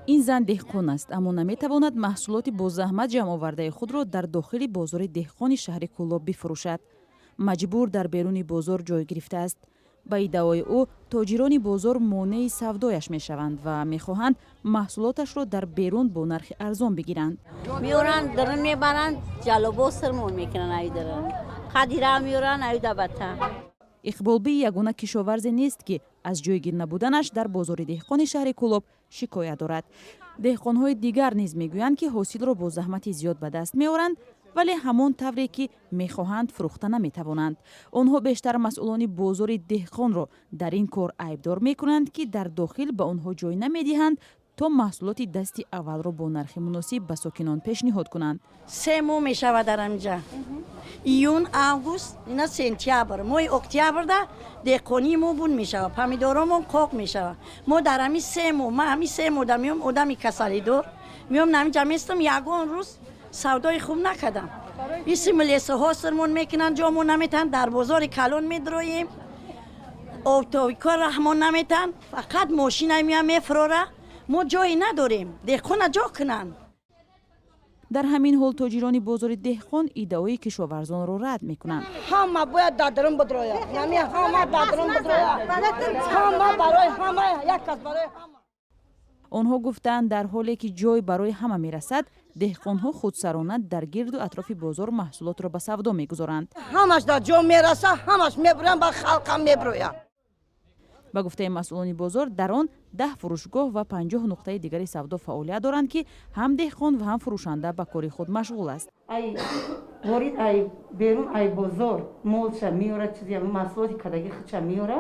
ин зан деҳқон аст, аммо наметавонад маҳсулоти бо заҳмат ҷамъовардаи худро дар дохили бозори деҳқони шаҳри Кӯлоб бифурӯшад. маҷбур дар беруни бозор ҷой гирифтааст. ба иддаои ӯ тоҷирони бозор монеи савдояш мешаванд ва мехоҳанд маҳсулоташро дар берун бо нархи арзон бигиранд. Миёранд дирн мебаранд, ҷалобо сирмон мекунанд ай дирн. Қадира миёранд ай дабата. иқболбӣ ягона кишоварзе нест ки аз ҷойгир набуданаш дар бозори деҳқони шаҳри Кӯлоб шикоят дорад. деҳқонҳои дигар низ мегӯянд ки ҳосилро бо заҳмати зиёд ба даст меоранд, вале ҳамон тавре ки мехоҳанд фурӯхта наметавонанд. онҳо бештар масъулони бозори деҳқонро дар ин кор айбдор мекунанд ки дар дохил ба онҳо ҷой намедиҳанд то маҳсулоти дасти аввалро бо нархи муносиб ба сокинон пешниҳод кунанд. 3 моҳ мешавад дар амҷа. июн, август, ина сентябр, моҳи октябрда деҳқонии мо бунд мешавад. помидоромон қоқ мешавад. мо дар ҳамин 3 моҳ, ман ҳамин 3 моҳ меом одами касалидор меом наминҷа местам ягон рӯз савдои хуб накардам. иси милесаҳо сирмон мекунанд, ҷомо наметан, дар бозори калон медроем. обтобикор раҳмон наметан, фақат мошина меам мефурора. мо ҷое надорем, деҳқона ҷо кунанд. дар ҳамин ҳол тоҷирони бозори деҳқон иддаои кишоварзонро рад мекунанд. ҳама бояд дадрин бидрояд. яъни ҳама дадрин бидрояд. ҳама барои ҳама, як кас барои ҳама. онҳо гуфтанд дар ҳоле ки ҷой барои ҳама мерасад, деҳқонҳо худсарона дар гирду атрофи бозор маҳсулотро ба савдо мегузоранд. ҳамаш дар ҷо мераса, ҳамаш мебуранд, ба халқам меброяд. ба гуфтаи масъулони бозор дар он 10 фурӯшгоҳ ва 50 нуқтаи дигари савдо фаъолият доранд ки ҳам деҳқон ва ҳам фурӯшанда ба кори худ машғул аст. ай ворид ай берун ай бозор молша меора чизи маҳсулоти кадаги худша меора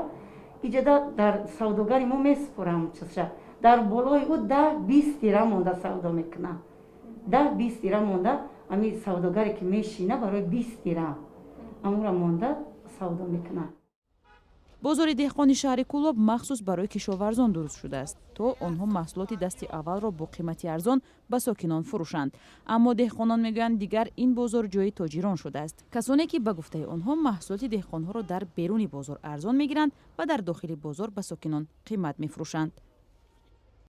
иҷода дар савдогари мо месупурам чизша дар болои ӯ 10-20 тира монда савдо мекунам. 10-20 тира монда ами савдогаре ки мешина барои 20 тира амура монда савдо мекунам. бозори деҳқони шаҳри Кӯлоб махсус барои кишоварзон дуруст шудааст то онҳо маҳсулоти дасти аввалро бо қимати арзон ба сокинон фурӯшанд. аммо деҳқонон мегӯянд дигар ин бозор ҷои тоҷирон шудааст. касоне ки ба гуфтаи онҳо маҳсулоти деҳқонҳоро дар беруни бозор арзон мегиранд ва дар дохили бозор ба сокинон қимат мефурӯшанд.